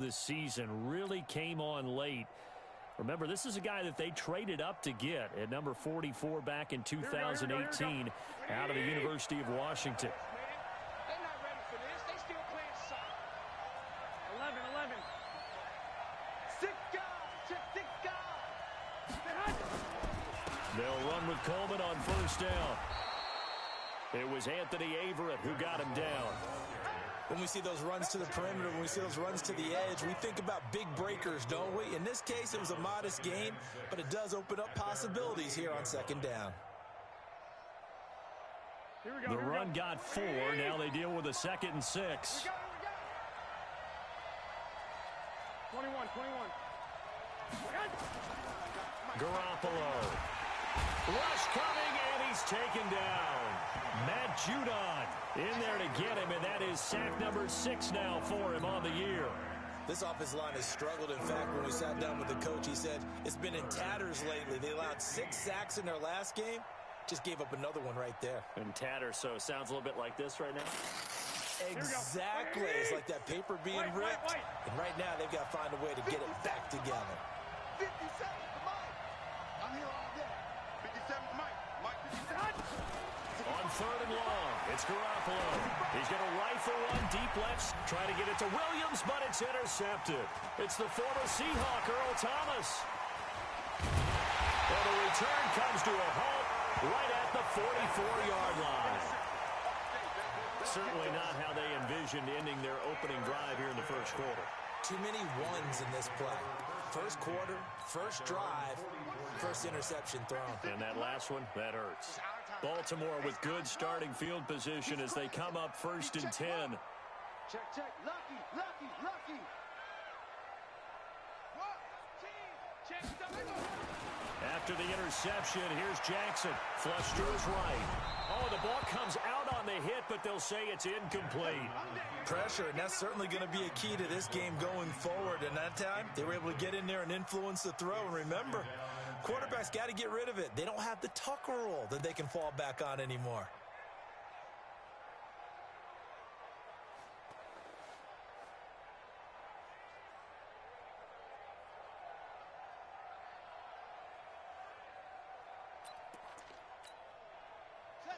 this season really came on late. Remember, this is a guy that they traded up to get at number 44 back in 2018 out of the University of Washington. They're not ready for this. They still playing soft. 11. 6 guys. Just 6 guys. They'll run with Coleman on first down. It was Anthony Averett who got him down. When we see those runs to the perimeter, when we see those runs to the edge, we think about big breakers, don't we? In this case, it was a modest gain, but it does open up possibilities here on second down. The run got 4. Now they deal with a 2nd and 6. 21. Garoppolo. Rush coming, and he's taken down. Matt Judon in there to get him, and that is sack number 6 now for him on the year. This offensive line has struggled. In fact, when we sat down with the coach, he said it's been in tatters lately. They allowed 6 sacks in their last game. Just gave up another one right there. In tatters, so it sounds a little bit like this right now. Exactly. It's like that paper being ripped. And right now, they've got to find a way to get it back together. 57 to Mike. I'm here all day. 57 to Mike. Mike 57. On 3rd and long, it's Garoppolo. He's going to rifle one deep left, try to get it to Williams, but it's intercepted. It's the former Seahawk, Earl Thomas. And the return comes to a halt right at the 44-yard line. Certainly not how they envisioned ending their opening drive here in the first quarter. Too many ones in this play. First quarter, first drive, first interception thrown. And that last one, that hurts. Baltimore with good starting field position as they come up 1st and 10. Check. Lucky. Check. After the interception, here's Jackson. Flush to his right. Oh, the ball comes out on the hit, but they'll say it's incomplete. Pressure, and that's certainly going to be a key to this game going forward. And that time, they were able to get in there and influence the throw. And remember, quarterbacks got to get rid of it. They don't have the Tucker rule that they can fall back on anymore.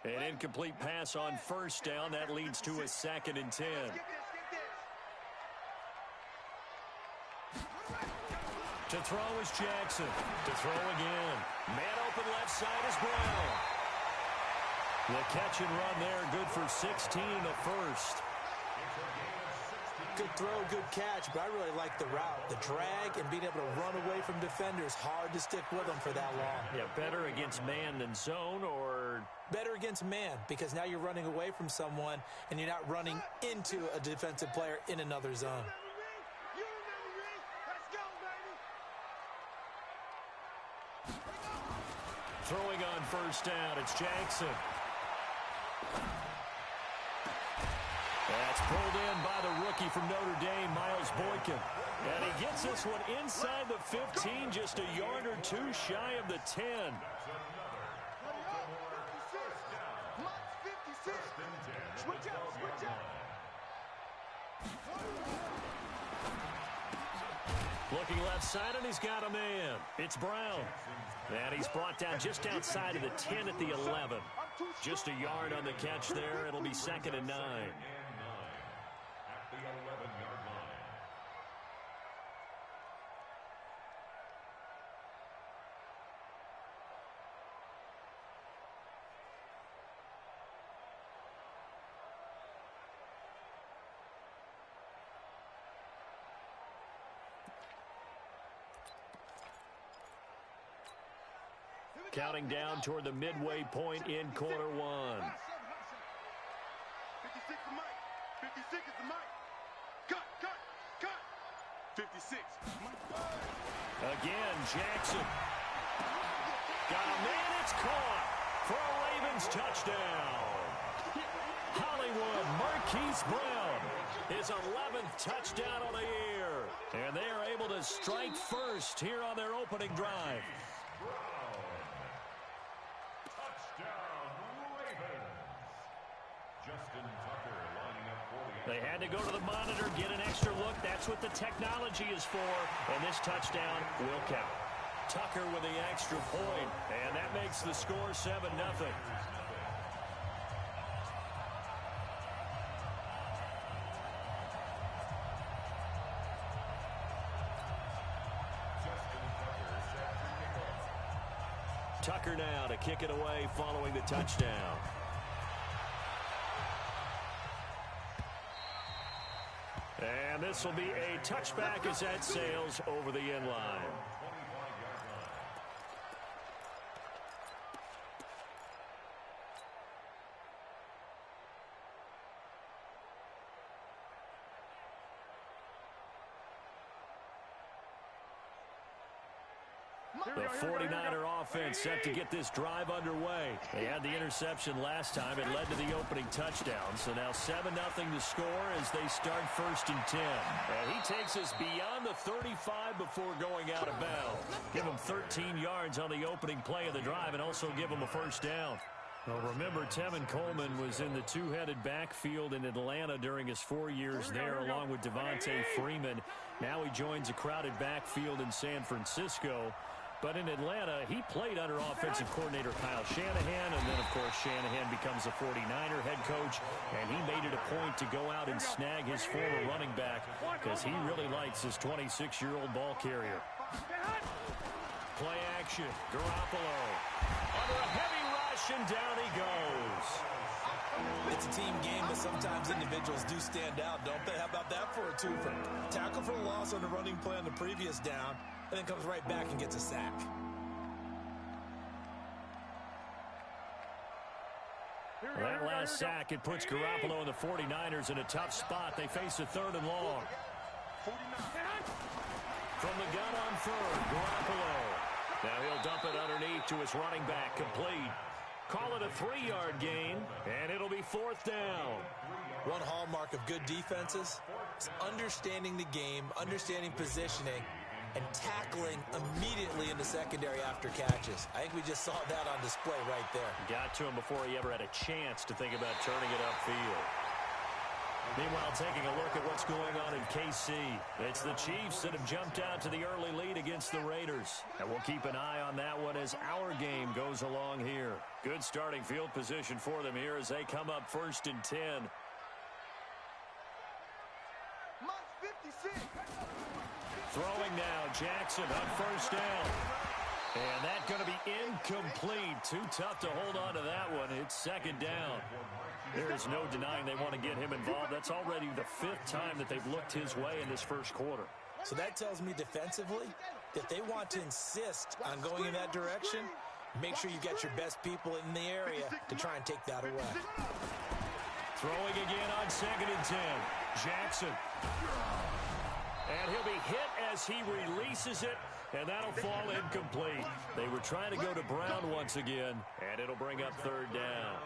An incomplete pass on first down. That leads to a 2nd and 10. To throw is Jackson. To throw again. Man open left side is Brown. The catch and run there, good for 16 in the first. Good throw, good catch, but I really like the route. The drag and being able to run away from defenders, hard to stick with them for that long. Yeah, better against man than zone, or? Better against man, because now you're running away from someone and you're not running into a defensive player in another zone. Throwing on first down, it's Jackson. That's pulled in by the rookie from Notre Dame, Miles Boykin. And he gets this one inside the 15, just a yard or 2 shy of the 10. Looking left side, and he's got a man. It's Brown. And he's brought down just outside of the 10 at the 11. Just a yard on the catch there. It'll be 2nd and 9. At the 11-yard line. Counting down toward the midway point in quarter 1. 56 to Mike. 56 is the Mike. Cut. 56. Again, Jackson. Got a man, it's caught for a Ravens touchdown. Hollywood Marquise Brown, his 11th touchdown on the year. And they are able to strike first here on their opening drive. Touchdown, Ravens. Justin Tucker lining up for the They had to go to the monitor, get an extra look. That's what the technology is for, and this touchdown will count. Tucker with the extra point, and that makes the score 7-0. Tucker now to kick it away following the touchdown. And this will be a touchback as that sails over the end line. The 49er offense set to get this drive underway. They had the interception last time. It led to the opening touchdown. So now 7-0 to score as they start 1st and 10. And he takes us beyond the 35 before going out of bounds. Give him 13 yards on the opening play of the drive and also give him a 1st down. Well, remember, Tevin Coleman was in the two-headed backfield in Atlanta during his 4 years there, along with Devontae Freeman. Now he joins a crowded backfield in San Francisco. But in Atlanta, he played under offensive coordinator Kyle Shanahan, and then, of course, Shanahan becomes a 49er head coach, and he made it a point to go out and snag his former running back because he really likes his 26-year-old ball carrier. Play action, Garoppolo. Under a heavy rush, and down he goes. It's a team game, but sometimes individuals do stand out, don't they? How about that for a twofer? Tackle for a loss on the running play on the previous down, and then comes right back and gets a sack. That last sack, it puts Garoppolo and the 49ers in a tough spot. They face a 3rd and long. From the gun on 3rd, Garoppolo. Now he'll dump it underneath to his running back, complete. Call it a 3-yard gain, and it'll be 4th down. One hallmark of good defenses is understanding the game, understanding positioning, and tackling immediately in the secondary after catches. I think we just saw that on display right there. Got to him before he ever had a chance to think about turning it upfield. Meanwhile, taking a look at what's going on in KC. It's the Chiefs that have jumped out to the early lead against the Raiders. And we'll keep an eye on that one as our game goes along here. Good starting field position for them here as they come up 1st and 10. Throwing now, Jackson on 1st down. And that's going to be incomplete. Too tough to hold on to that one. It's 2nd down. There is no denying they want to get him involved. That's already the 5th time that they've looked his way in this 1st quarter. So that tells me defensively that they want to insist on going in that direction. Make sure you get your best people in the area to try and take that away. Throwing again on 2nd and 10. Jackson. And he'll be hit as he releases it, and that'll fall incomplete. They were trying to go to Brown once again, and it'll bring up 3rd down.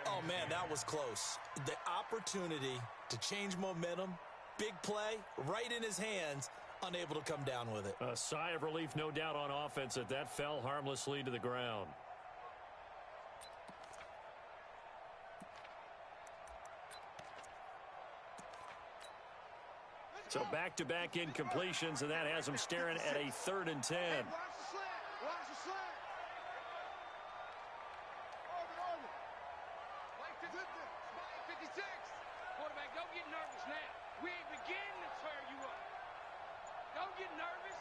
Oh, man, that was close. The opportunity to change momentum, big play, right in his hands, unable to come down with it. A sigh of relief, no doubt, on offense that fell harmlessly to the ground. So back-to-back incompletions, and that has them staring at a 3rd and 10. Quarterback, don't get nervous now. We ain't beginning to tear you up. Don't get nervous.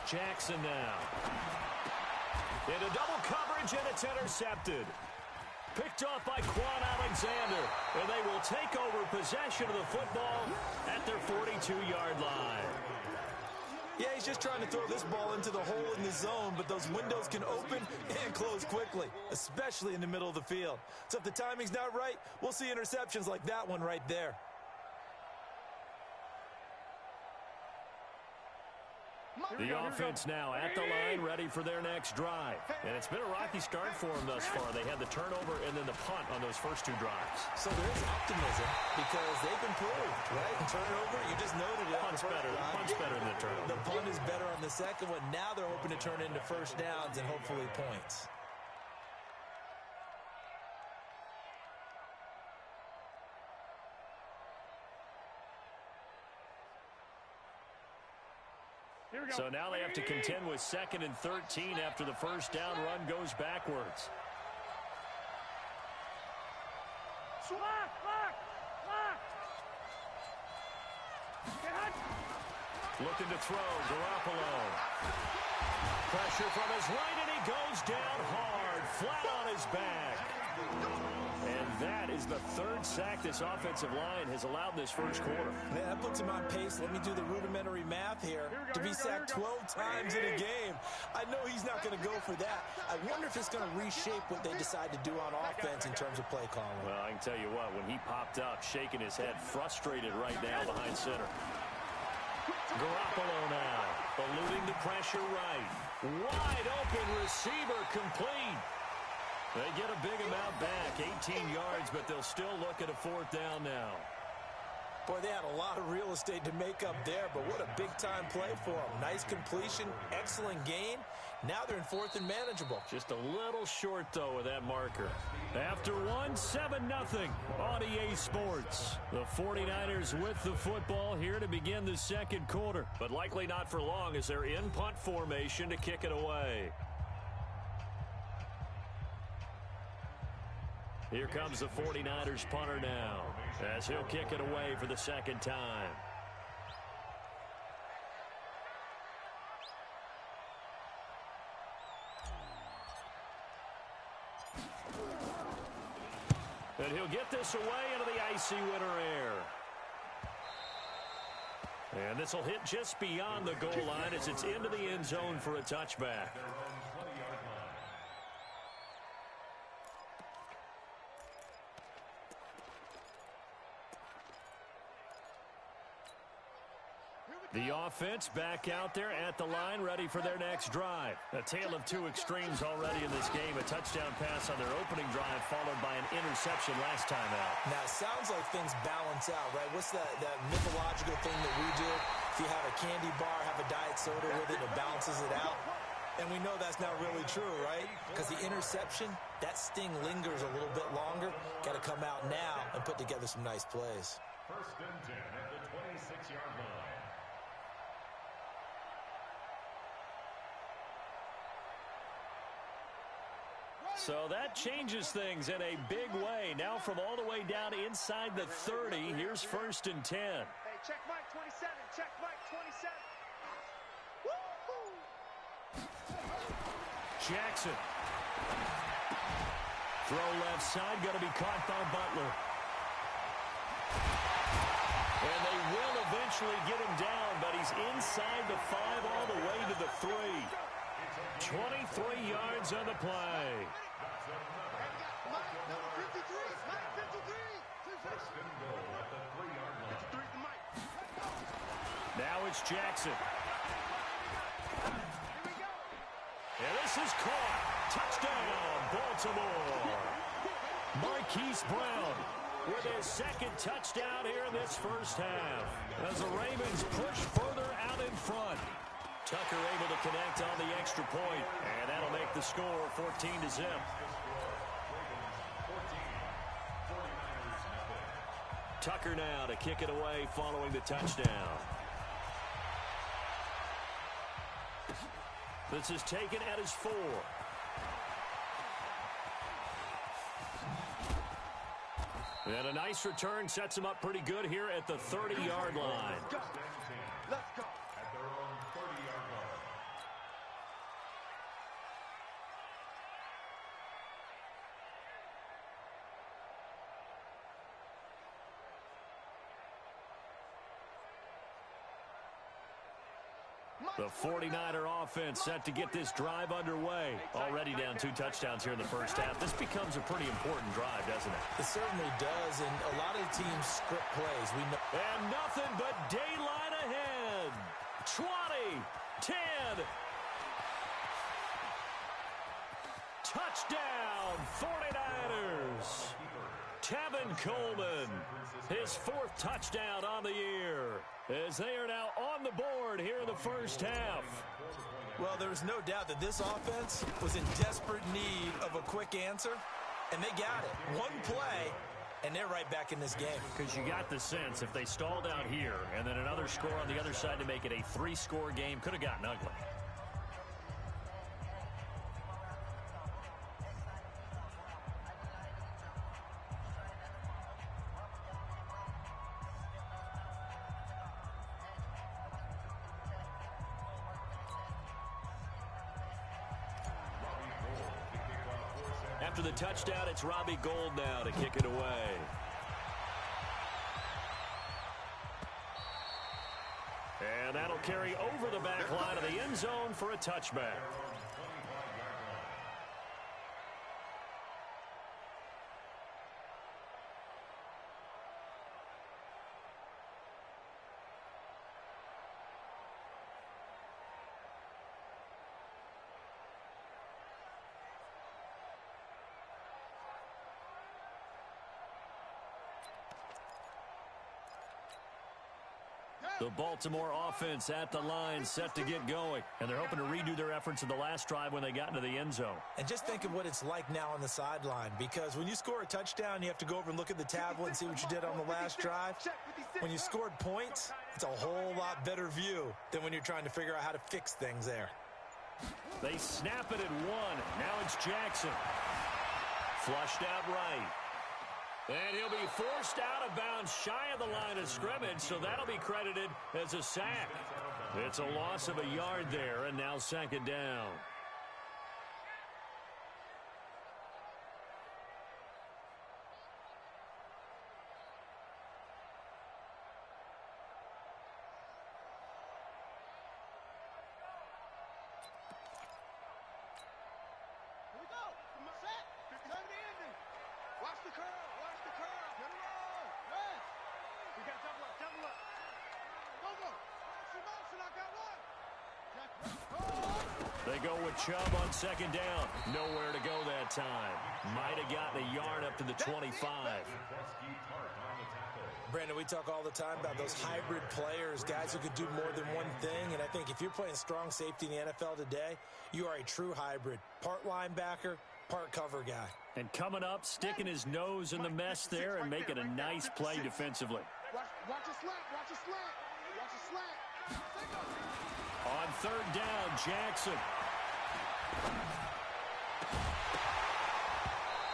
Jackson now. Into double coverage, and it's intercepted. Picked off by Quan Alexander, and they will take over possession of the football at their 42-yard line. Yeah, he's just trying to throw this ball into the hole in the zone, but those windows can open and close quickly, especially in the middle of the field. So if the timing's not right, we'll see interceptions like that one right there. The offense now at the line, ready for their next drive. And it's been a rocky start for them thus far. They had the turnover and then the punt on those first 2 drives. So there's optimism because they've improved, right? Turnover, you just noted it. Punt's better than the turnover. The punt is better on the second one. Now they're hoping to turn into 1st downs and hopefully points. So now they have to contend with 2nd and 13 after the first down run goes backwards. Looking to throw, Garoppolo. Pressure from his right, and he goes down hard, flat on his back. And that is the 3rd sack this offensive line has allowed this first quarter. Man, that puts him on pace. Let me do the rudimentary math here. To be sacked 12 times in a game, I know he's not going to go for that. I wonder if it's going to reshape what they decide to do on offense in terms of play calling. Well, I can tell you what, when he popped up, shaking his head, frustrated right now behind center. Garoppolo now, eluding the pressure right. Wide open receiver complete. They get a big amount back, 18 yards, but they'll still look at a 4th down now. Boy, they had a lot of real estate to make up there, but what a big-time play for them. Nice completion, excellent gain. Now they're in 4th and manageable. Just a little short, though, with that marker. After 1, 7-0 on EA Sports. The 49ers with the football here to begin the 2nd quarter, but likely not for long as they're in punt formation to kick it away. Here comes the 49ers punter now, as he'll kick it away for the 2nd time. And he'll get this away into the icy winter air. And this will hit just beyond the goal line as it's into the end zone for a touchback. The offense back out there at the line, ready for their next drive. A tale of 2 extremes already in this game. A touchdown pass on their opening drive, followed by an interception last time out. Now, it sounds like things balance out, right? What's that mythological thing that we do? If you have a candy bar, have a diet soda with it, it balances it out. And we know that's not really true, right? Because the interception, that sting lingers a little bit longer. Got to come out now and put together some nice plays. 1st and 10 at the 26-yard line. So that changes things in a big way. Now from all the way down inside the 30, here's 1st and 10. Hey, check Mike 27. Check Mike 27. Jackson. Throw left side, going to be caught by Butler. And they will eventually get him down, but he's inside the 5 all the way to the 3. 23 yards on the play. Now it's Jackson. And this is caught. Touchdown, Baltimore. Marquise Brown with his 2nd touchdown here in this first half. As the Ravens push further out in front. Tucker able to connect on the extra point, and that'll make the score 14-0. Tucker now to kick it away following the touchdown. This is taken at his 4. And a nice return sets him up pretty good here at the 30-yard line. Let's go. At their own 30-yard line. The 49er offense set to get this drive underway. Already down 2 touchdowns here in the first half. This becomes a pretty important drive, doesn't it? It certainly does, and a lot of the teams script plays. We know. And nothing but daylight ahead. 20, 10. Touchdown, 49ers. Tevin Coleman, his 4th touchdown on the year, as they are now on the board here in the first half. Well, there's no doubt that this offense was in desperate need of a quick answer, and they got it. One play, And they're right back in this game. Because you got the sense if they stalled out here and then another score on the other side to make it a 3-score game, could have gotten ugly. After the touchdown, it's Robbie Gould now to kick it away. And that'll carry over the back line of the end zone for a touchback. The Baltimore offense at the line, set to get going. And they're hoping to redo their efforts in the last drive when they got into the end zone. And just think of what it's like now on the sideline, because when you score a touchdown, you have to go over and look at the tablet and see what you did on the last drive. When you scored points, it's a whole lot better view than when you're trying to figure out how to fix things there. They snap it at one. Now it's Jackson. Flushed out right. And he'll be forced out of bounds shy of the line of scrimmage, so that'll be credited as a sack. It's a loss of a yard there, and now second down. Here we go. Set. Time to end it. Watch the curl. Watch the curl. Get it on. Yes. We got double up. Double up. Go, go. Motion. I got one. They go with Chubb on second down. Nowhere to go that time. Might have gotten a yard up to the 25. Brandon, we talk all the time about those hybrid players, guys who could do more than one thing. And I think if you're playing strong safety in the NFL today, you are a true hybrid. Part linebacker, part cover guy. And coming up, sticking his nose in the mess there and making a nice play defensively. Watch a slant. Watch a slant. Watch a slant. On third down, Jackson.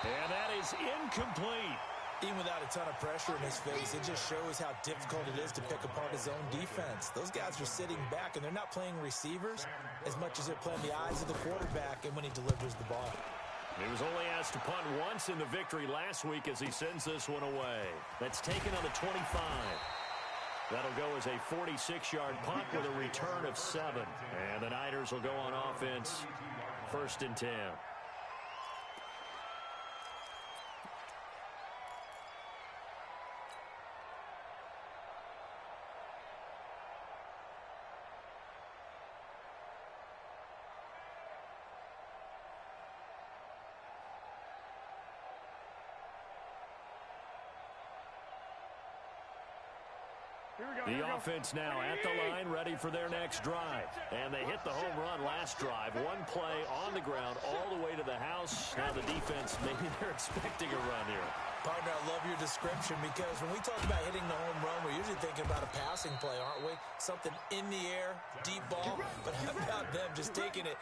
And that is incomplete. Even without a ton of pressure in his face, it just shows how difficult it is to pick apart his own defense. Those guys are sitting back, and they're not playing receivers as much as they're playing the eyes of the quarterback and when he delivers the ball. He was only asked to punt once in the victory last week as he sends this one away. That's taken on the 25. That'll go as a 46-yard punt with a return of 7. And the Niners will go on offense, 1st and 10. The offense now at the line, ready for their next drive. And they hit the home run last drive. One play on the ground all the way to the house. Now the defense, maybe they're expecting a run here. Partner, I love your description, because when we talk about hitting the home run, we're usually thinking about a passing play, aren't we? Something in the air, deep ball. But how about them just taking it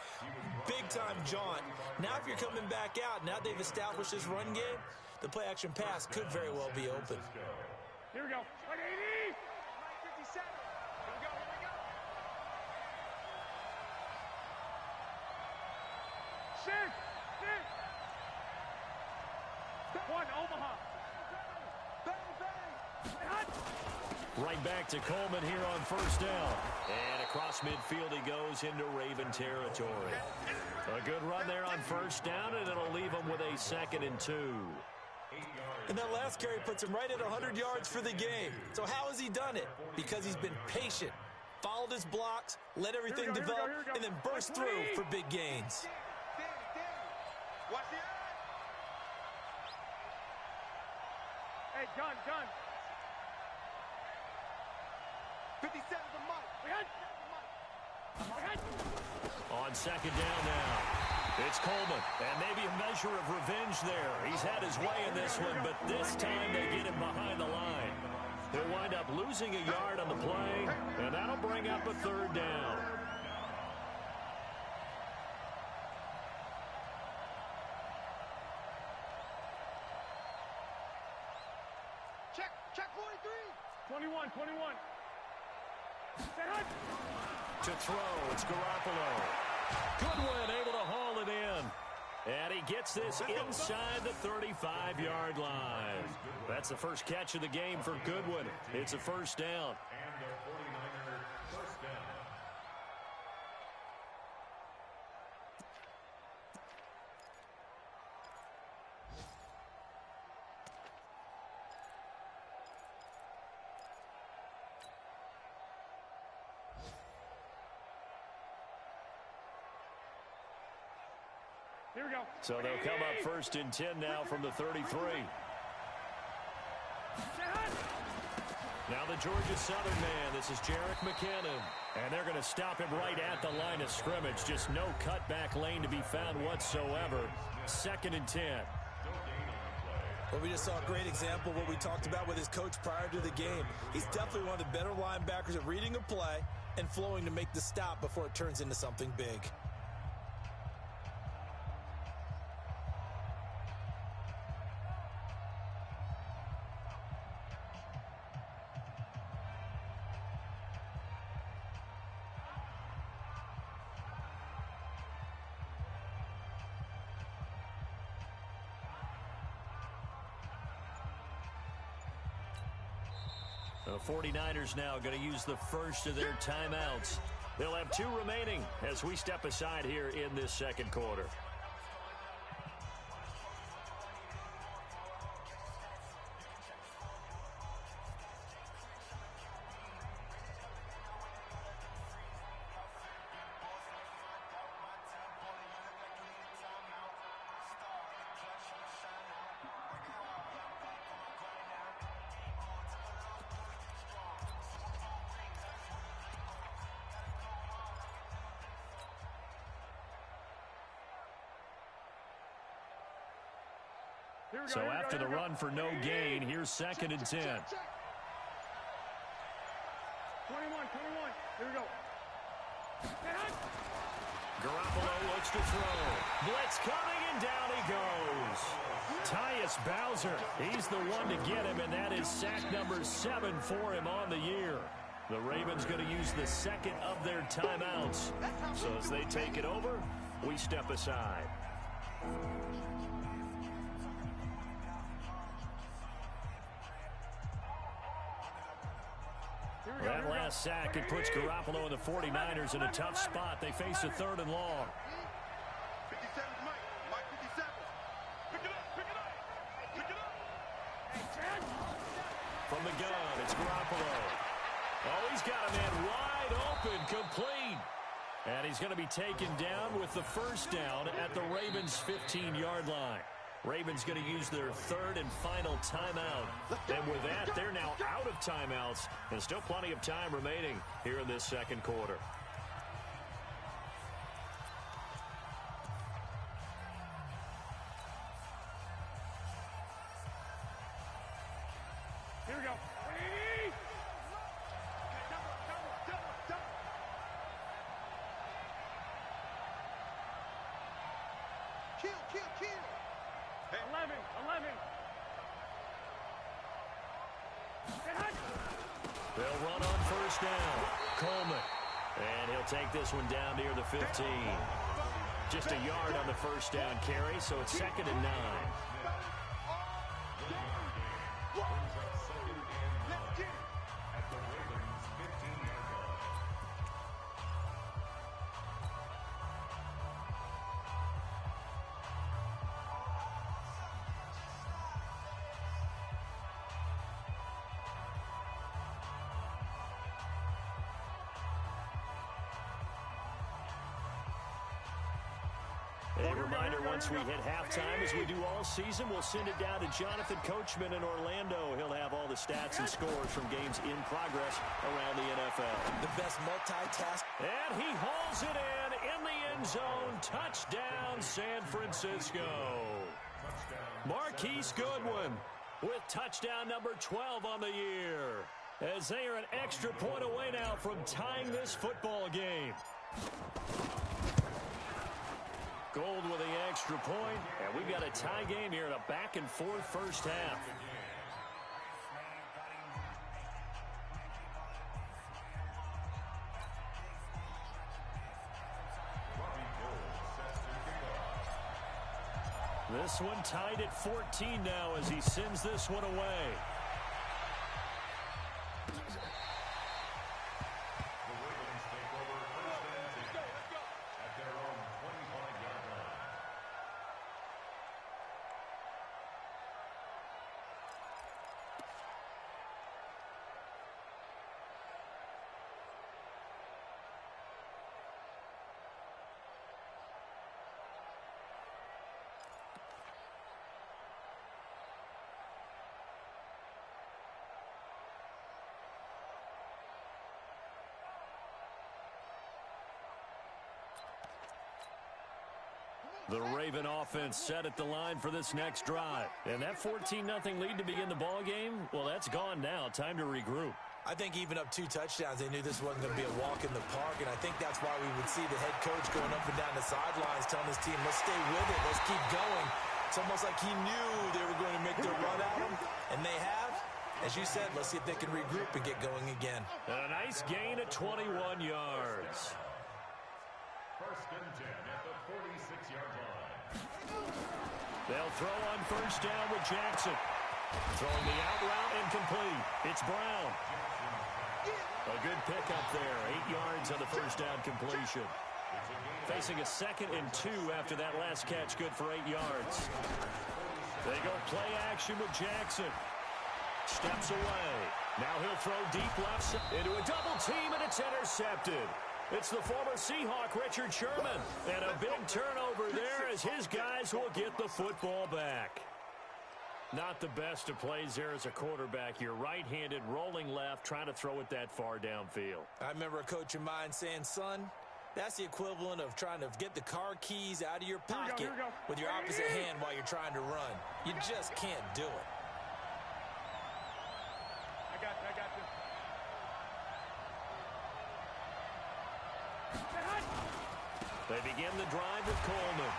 big-time jaunt? Now if you're coming back out, now they've established this run game, the play-action pass could very well be open. Here we go. 180. 57. Here we go. Here we go. Six. One, Omaha. Bang, bang. Right back to Coleman here on first down. And across midfield he goes into Raven territory. A good run there on first down, and it'll leave him with a 2nd and 2. And that last carry puts him right at 100 yards for the game. So how has he done it? Because he's been patient, followed his blocks, let everything develop, and then burst through for big gains. Watch the eye. Hey, gun. 57's a Mike. On second down now. It's Coleman, and maybe a measure of revenge there. He's had his way in this one, but this time they get him behind the line. He'll wind up losing a yard on the play, and that'll bring up a third down. Check 43. 21. To throw, it's Garoppolo. Goodwin able to haul it in. And he gets this inside the 35-yard line. That's the first catch of the game for Goodwin. It's a first down. And a 49er first down. Here we go. So they'll come up first and 10 now from the 33. Now the Georgia Southern man. This is Jerick McKinnon. And they're going to stop him right at the line of scrimmage. Just no cutback lane to be found whatsoever. Second and 10. Well, we just saw a great example of what we talked about with his coach prior to the game. He's definitely one of the better linebackers at reading a play and flowing to make the stop before it turns into something big. The 49ers now going to use the first of their timeouts. They'll have 2 remaining as we step aside here in this second quarter. So after the run for no gain, here's second and 10. 21. Here we go. Garoppolo looks to throw. Blitz coming, and down he goes. Tyus Bowser, he's the one to get him, and that is sack number 7 for him on the year. The Ravens going to use the second of their timeouts. So as they take it over, we step aside. That last sack, it puts Garoppolo and the 49ers in a tough spot. They face a third and long. 57 Mike 57. Pick it up. From the gun, it's Garoppolo. Oh, he's got a man wide open, complete. And he's going to be taken down with the first down at the Ravens' 15-yard line. Ravens going to use their third and final timeout. And with that, they're now out of timeouts. And still plenty of time remaining here in this second quarter. Here we go. Kill. 11. They'll run on first down. Coleman. And he'll take this one down near the 15. Just a yard on the first down carry, so it's second and 9. A reminder, once we hit halftime, as we do all season, we'll send it down to Jonathan Coachman in Orlando. He'll have all the stats and scores from games in progress around the NFL. The best multitask. And he hauls it in the end zone. Touchdown, San Francisco. Marquise Goodwin with touchdown number 12 on the year, as they are an extra point away now from tying this football game. Gold with the extra point, and we've got a tie game here in a back-and-forth first half. This one tied at 14 now as he sends this one away. The Raven offense set at the line for this next drive. And that 14-0 lead to begin the ball game, well, that's gone now. Time to regroup. I think even up 2 touchdowns, they knew this wasn't going to be a walk in the park, and I think that's why we would see the head coach going up and down the sidelines telling his team, let's stay with it, let's keep going. It's almost like he knew they were going to make their run at him, and they have. As you said, let's see if they can regroup and get going again. A nice gain at 21 yards. First and 10 at the 46-yard line. They'll throw on first down with Jackson. Throwing the out route incomplete. It's Brown. A good pickup there. 8 yards on the first down completion. Facing a 2nd and 2 after that last catch. Good for 8 yards. They go play action with Jackson. Steps away. Now he'll throw deep left into a double team, and it's intercepted. It's the former Seahawk, Richard Sherman. And a big turnover there as his guys will get the football back. Not the best of plays there as a quarterback. You're right-handed, rolling left, trying to throw it that far downfield. I remember a coach of mine saying, son, that's the equivalent of trying to get the car keys out of your pocket with your opposite hand while you're trying to run. You just can't do it. I got this. They begin the drive with Coleman.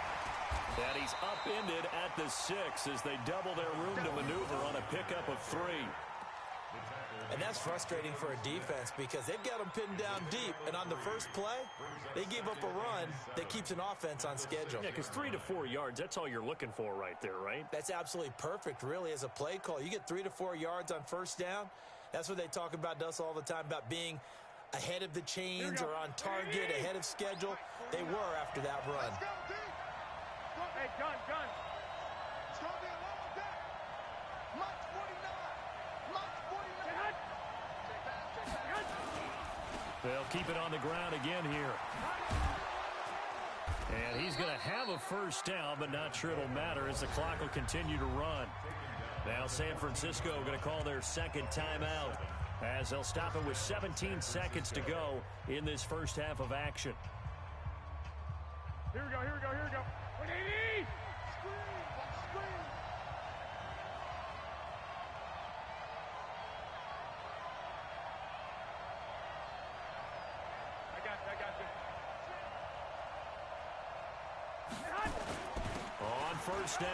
And he's upended at the 6 as they double their room to maneuver on a pickup of 3. And that's frustrating for a defense because they've got them pinned down deep. And on the first play, they give up a run that keeps an offense on schedule. Yeah, because 3 to 4 yards, that's all you're looking for right there, right? That's absolutely perfect, really, as a play call. You get 3 to 4 yards on first down. That's what they talk about to us all the time, about being ahead of the chains or on target, ahead of schedule. They were after that run. Hey, gun. It's going to be a long day. March 49. They'll keep it on the ground again here. And he's going to have a first down, but not sure it'll matter as the clock will continue to run. Now San Francisco going to call their 2nd timeout as they'll stop it with 17 seconds to go in this first half of action. Here we go. 180! Screen! I got this. On first down,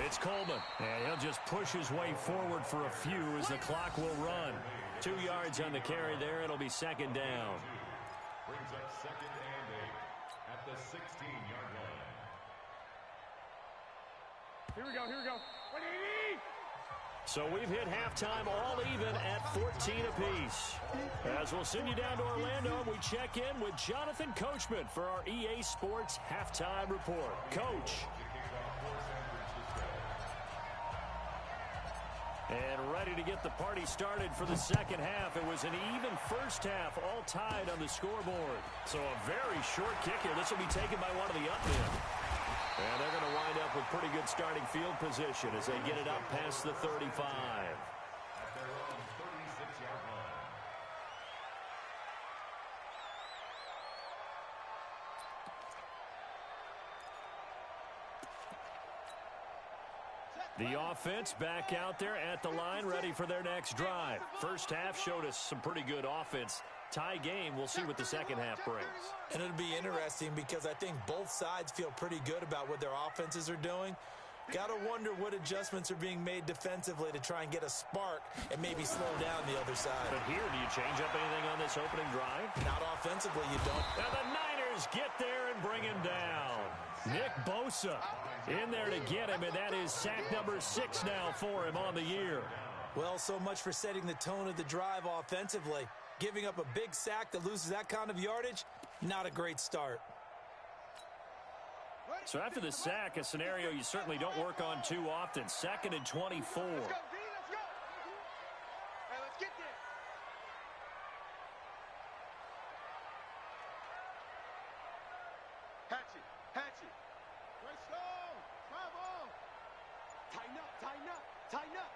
it's Coleman. And he'll just push his way forward for a few as the clock will run. 2 yards on the carry there. It'll be 2nd down. Brings up 2nd and 8 at the 16-yard line. Here we go. 180! So we've hit halftime all even at 14 apiece. As we'll send you down to Orlando, we check in with Jonathan Coachman for our EA Sports Halftime Report. Coach. And ready to get the party started for the second half. It was an even first half, all tied on the scoreboard. So a very short kick here. This will be taken by one of the up men. And they're going to wind up with pretty good starting field position as they get it up past the 35. At their own 36-yard line. The offense back out there at the line, ready for their next drive. First half showed us some pretty good offense. Tie game, we'll see what the second half brings. And it'll be interesting because I think both sides feel pretty good about what their offenses are doing. Got to wonder what adjustments are being made defensively to try and get a spark and maybe slow down the other side. But here, do you change up anything on this opening drive? Not offensively, you don't. Now the Niners get there and bring him down. Nick Bosa in there to get him, and that is sack number 6 now for him on the year. Well, so much for setting the tone of the drive offensively. Giving up a big sack that loses that kind of yardage, not a great start. So after the sack, a scenario you certainly don't work on too often. 2nd and 24. Let's go, D. Let's go. Hey, let's get there. Hatchet. Hatchet. Great slow. Travel. Tighten up. Tighten up. Tighten up.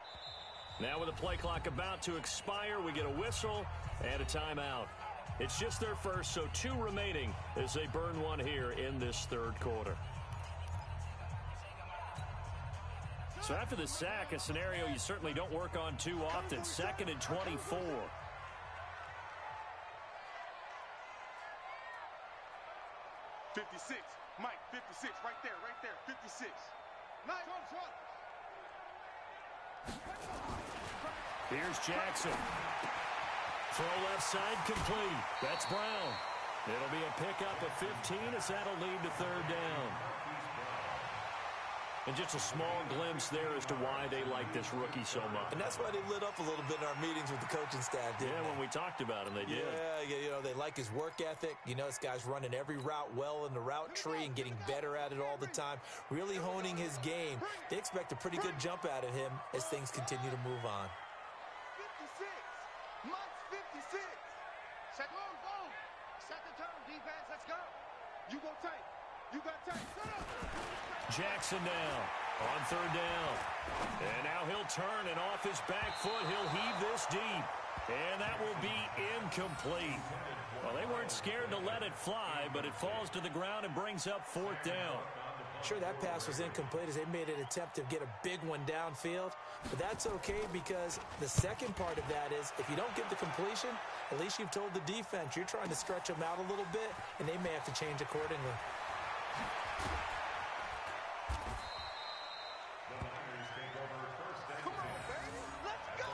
Now with the play clock about to expire, we get a whistle and a timeout. It's just their first, so 2 remaining as they burn one here in this third quarter. So after the sack, a scenario you certainly don't work on too often. 2nd and 24. 56. Mike, 56. Right there. 56. Nice. Here's Jackson. Throw left side complete. That's Brown. It'll be a pickup of 15 as that'll lead to third down. And just a small glimpse there as to why they like this rookie so much. And that's why they lit up a little bit in our meetings with the coaching staff, didn't they? When we talked about him, they did. Yeah, you know, they like his work ethic. You know, this guy's running every route well in the route tree and getting better at it all the time, really honing his game. They expect a pretty good jump out of him as things continue to move on. 56. Mike's 56. Second, go. Second turn, defense, let's go. You go tight. You got tight. Set up. Jackson now on third down. And now he'll turn, and off his back foot, he'll heave this deep. And that will be incomplete. Well, they weren't scared to let it fly, but it falls to the ground and brings up fourth down. Sure, that pass was incomplete as they made an attempt to get a big one downfield. But that's okay because the second part of that is if you don't get the completion, at least you've told the defense you're trying to stretch them out a little bit, and they may have to change accordingly. Come on, baby. Let's go.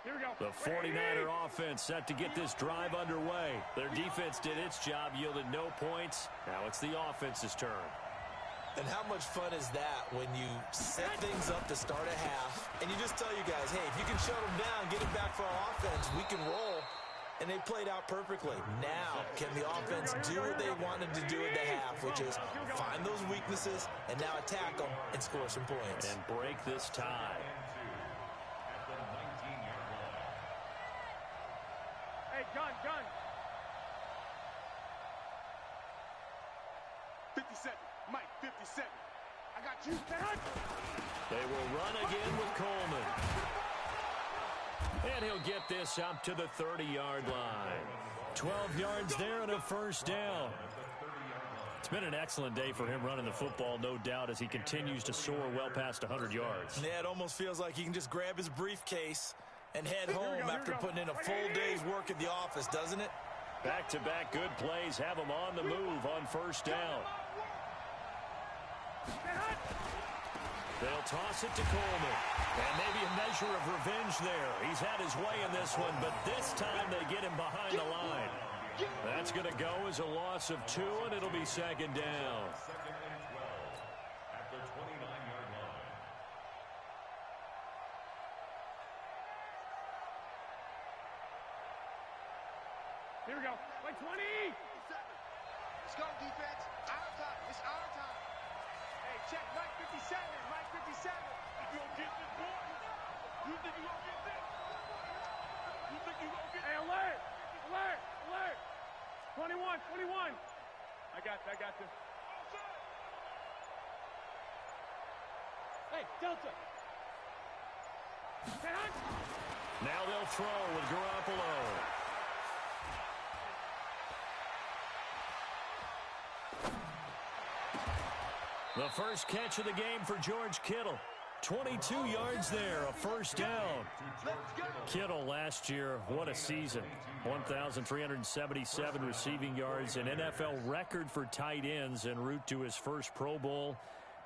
Here we go. The 49er offense set to get this drive underway. Their defense did its job, yielded no points. Now it's the offense's turn. And how much fun is that when you set things up to start a half and you just tell you guys, hey, if you can shut them down, get it back for our offense, we can roll. And they played out perfectly. Now, can the offense do what they wanted to do at the half, which is find those weaknesses and now attack them and score some points. And break this tie. At the 19-yard line. Hey, gun. 57. Mike, 57. I got you. They will run again with Coleman. And he'll get this up to the 30-yard line. 12 yards there and a first down. It's been an excellent day for him running the football, no doubt, as he continues to soar well past 100 yards. Yeah, it almost feels like he can just grab his briefcase and head home after putting in a full day's work at the office, doesn't it? Back-to-back good plays have him on the move on first down. They'll toss it to Coleman. And maybe a measure of revenge there. He's had his way in this one, but this time they get him behind the line. That's going to go as a loss of 2, and it'll be second down. 2nd and 12 at the 29-yard line. Here we go. Like 20. Let's go, defense. Our time. It's our time. Hey, check Mike 57. Mike 57. You gonna get this boy? You think you I got this. Hey, Delta. Now they'll throw with Garoppolo. The first catch of the game for George Kittle. 22 yards there, a first down. Kittle last year, what a season. 1,377 receiving yards, an NFL record for tight ends en route to his first Pro Bowl.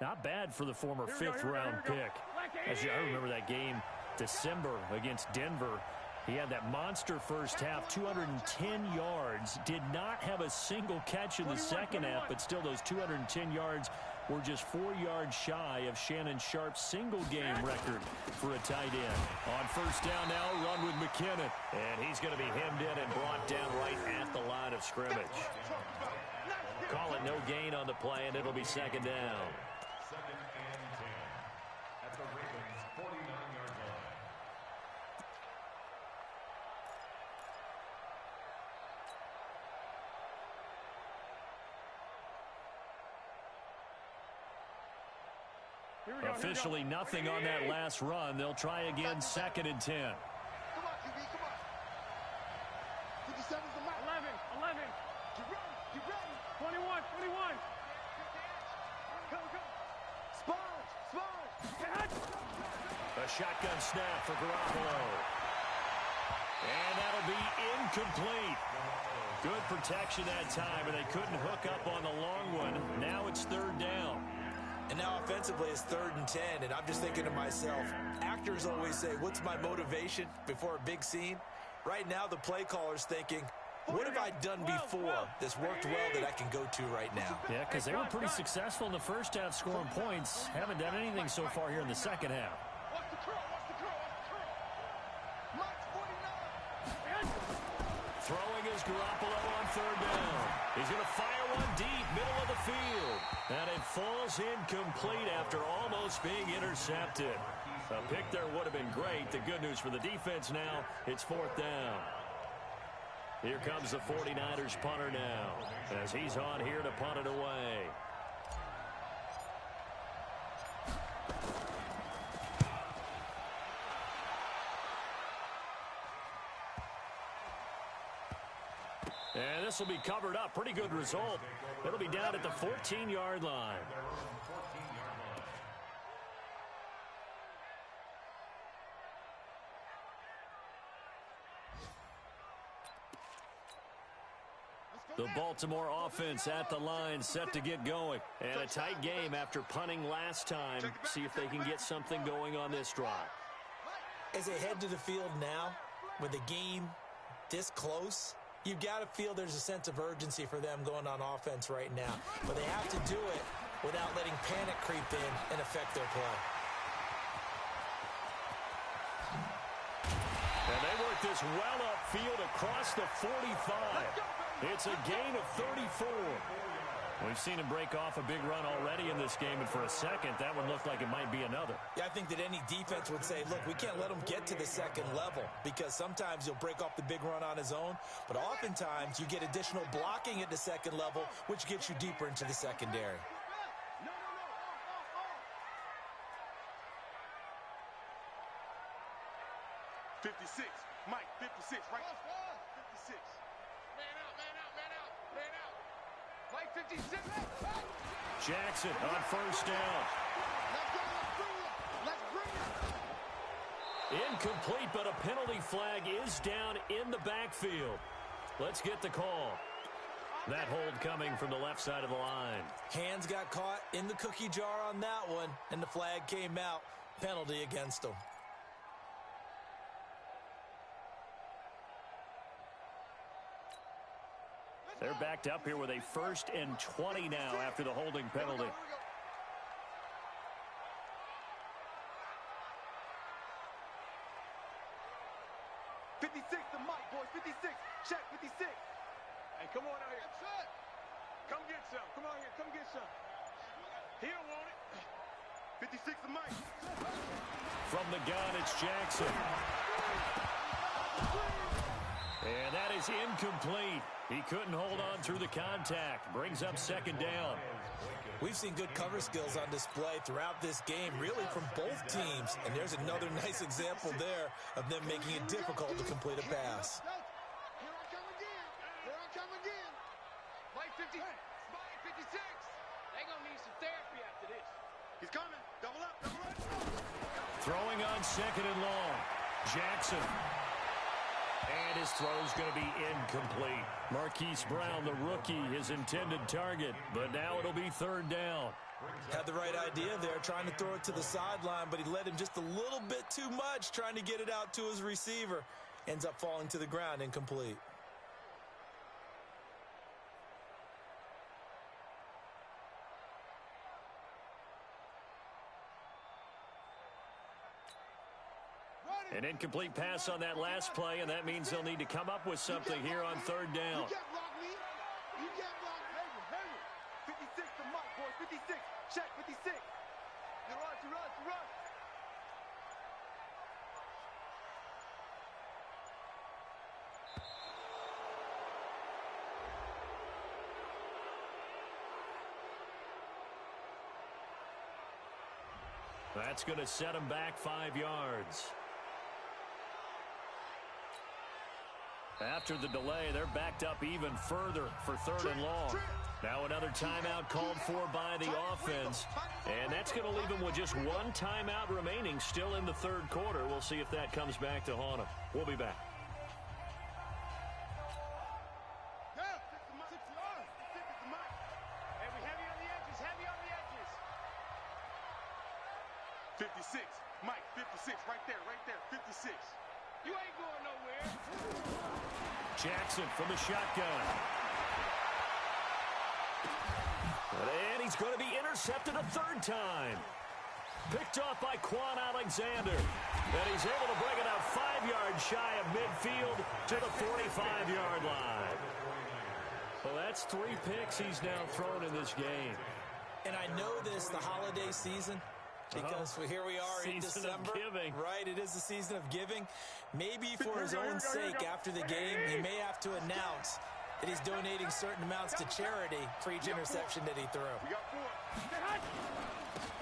Not bad for the former fifth-round pick. Actually, I remember that game, December against Denver. He had that monster first half, 210 yards. Did not have a single catch in the second half, but still those 210 yards were just 4 yards shy of Shannon Sharp's single-game record for a tight end. On first down now, run with McKinnon. And he's going to be hemmed in and brought down right at the line of scrimmage. Call it no gain on the play, and it'll be second down. Second and 10 at the Ravens' 49-yard line. Officially nothing on that last run. They'll try again, second and 10. Come on, QB, come on. 57's the mark. 11. Get ready. 21. Go. Sponge. A shotgun snap for Garoppolo. And that'll be incomplete. Good protection that time, and they couldn't hook up on the long one. Now it's third down. And now offensively it's third and 10, and I'm just thinking to myself, actors always say, what's my motivation before a big scene? Right now the play caller's thinking, what have I done before that's worked well that I can go to right now? Yeah, because they were pretty successful in the first half scoring points. Haven't done anything so far here in the second half. Watch the curl. Mike's 49. Throwing is Garoppolo on third down. He's going to fire one deep, middle of the field. And it falls incomplete after almost being intercepted. A pick there would have been great. The good news for the defense now, it's fourth down. Here comes the 49ers punter now, as he's on here to punt it away. And this will be covered up. Pretty good result. It'll be down at the 14-yard line. The Baltimore offense at the line, set to get going. And a tight game after punting last time. See if they can get something going on this drive. As they head to the field now, with the game this close, you've got to feel there's a sense of urgency for them going on offense right now. But they have to do it without letting panic creep in and affect their play. And they work this well upfield across the 45. It's a gain of 34. We've seen him break off a big run already in this game, and for a second, that would look like it might be another. Yeah, I think that any defense would say, look, we can't let him get to the second level, because sometimes he'll break off the big run on his own, but oftentimes you get additional blocking at the second level, which gets you deeper into the secondary. 56. Mike, 56, right? 56. Man out. Mike, 56. Jackson on first down. Let's bring it. Incomplete, but a penalty flag is down in the backfield. Let's get the call. That hold coming from the left side of the line. Hands got caught in the cookie jar on that one, and the flag came out. Penalty against them. They're backed up here with a 1st and 20 now after the holding penalty. 56 to Mike, boys. 56. Check, 56. Hey, come on out here. Come get some. Come on here. Come get some. He don't want it. 56 to Mike. From the gun, it's Jackson. And that is incomplete. He couldn't hold on through the contact. Brings up second down. We've seen good cover skills on display throughout this game, really from both teams. And there's another nice example there of them making it difficult to complete a pass. Here I come again. Here I come again. Mike 50, Mike 56. They're going to need some therapy after this. He's coming. Double up, double up. Throwing on second and long. Jackson. And his throw's going to be incomplete. Marquise Brown, the rookie, his intended target. But now it'll be third down. Had the right idea there, trying to throw it to the sideline, but he led him just a little bit too much, trying to get it out to his receiver. Ends up falling to the ground, incomplete. An incomplete pass on that last play, and that means they'll need to come up with something here on third down. You can't block me. You can't block me. 56 to Mike, boys. 56. Check 56. You rush, you rush, you rush. That's going to set him back 5 yards. After the delay, they're backed up even further for third and long. Now another timeout called for by the offense. And that's going to leave them with just one timeout remaining still in the third quarter. We'll see if that comes back to haunt them. We'll be back. Hey, we heavy on the edges, heavy on the edges. 56. Mike, 56. Right there, 56. You ain't going nowhere. Jackson from the shotgun. And he's going to be intercepted a third time. Picked off by Quan Alexander. And he's able to bring it out 5 yards shy of midfield to the 45-yard line. Well, that's 3 picks he's now thrown in this game. And I know this, the holiday season, because here we are in December. Right, it is the season of giving. Maybe for his own sake, after the game, he may have to announce that he's donating certain amounts to charity for each interception that he threw.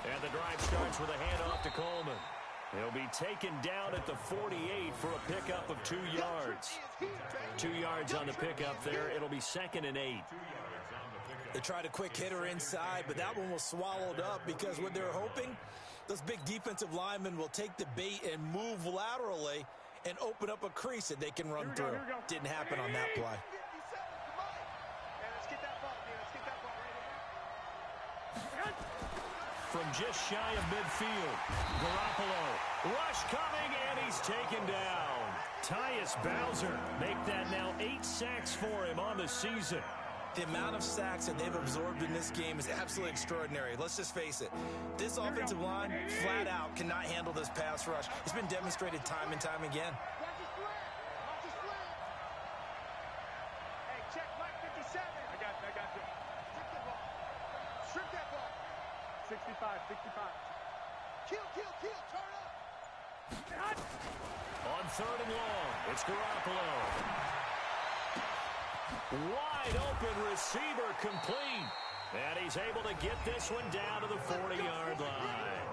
And the drive starts with a handoff to Coleman. He'll be taken down at the 48 for a pickup of 2 yards. 2 yards on the pickup there. It'll be 2nd and 8. They tried a quick hitter inside, but that one was swallowed up because what they're hoping, those big defensive linemen will take the bait and move laterally and open up a crease that they can run through. Didn't happen on that play. From just shy of midfield, Garoppolo. Rush coming, and he's taken down. Tyus Bowser make that now 8 sacks for him on the season. The amount of sacks that they've absorbed in this game is absolutely extraordinary. Let's just face it. This offensive line, flat out, cannot handle this pass rush. It's been demonstrated time and time again. Hey, check Mike 57. I got you. Strip that ball. 65. Kill, turn up. On third and long, it's Garoppolo. Wide open receiver complete. And he's able to get this one down to the 40-yard line.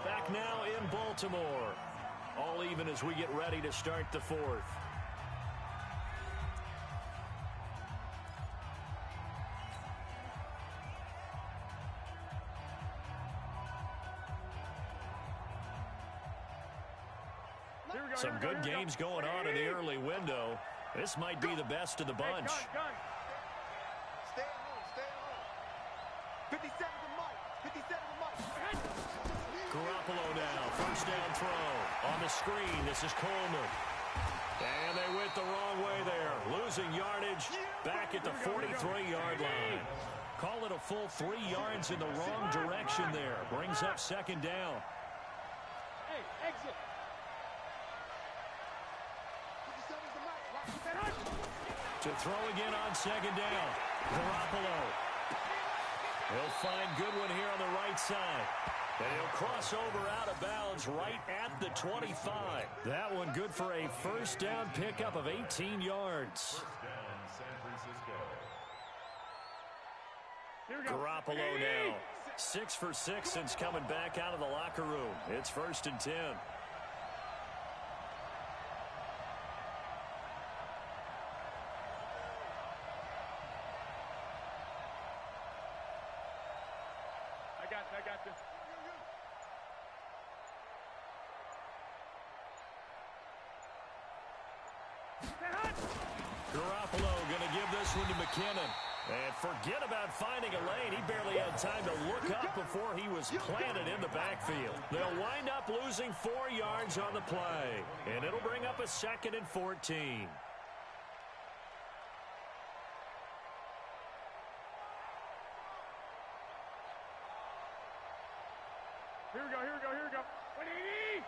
Back now in Baltimore. All even as we get ready to start the fourth. Some good games going on in the early window. This might be the best of the bunch. Stay at home. 57 to Mike. Garoppolo now, first down throw. On the screen, this is Coleman. And they went the wrong way there. Losing yardage back at the 43-yard line. Call it a full 3 yards in the wrong direction there. Brings up second down. Hey, exit. To throw again on second down. Garoppolo. He'll find Goodwin here on the right side. And he'll cross over out of bounds right at the 25. That one good for a first down pickup of 18 yards. First down, San Francisco. Garoppolo now. 6 for 6 since coming back out of the locker room. It's 1st and 10. I got this. Garoppolo going to give this one to McKinnon. And forget about finding a lane. He barely had time to look up before he was planted in the backfield. They'll wind up losing 4 yards on the play. And it'll bring up a 2nd and 14. Here we go. 180!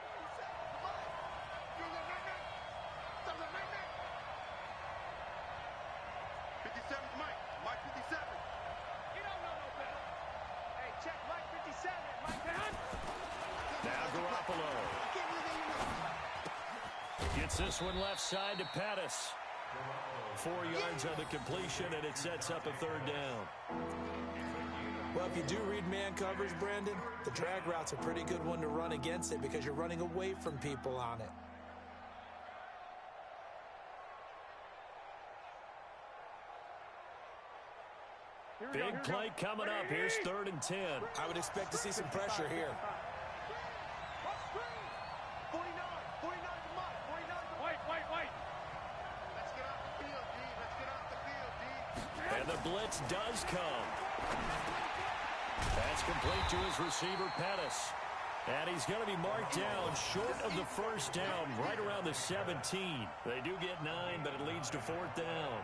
57's Mike. Mike 57. You don't know no better. Hey, check Mike 57. Mike down. Now Garoppolo gets this one left side to Pettis. 4 yards on the completion, and it sets up a 3rd down. Well, if you do read man coverage, Brandon, the drag route's a pretty good one to run against it because you're running away from people on it. Big play coming up. Here's 3rd and 10. I would expect to see some pressure here. 49 to Mike. 49 to White. Let's get off the field, D. Let's get off the field, D. And the blitz does come. That's complete to his receiver, Pettis. And he's going to be marked down short of the 1st down, right around the 17. They do get 9, but it leads to 4th down.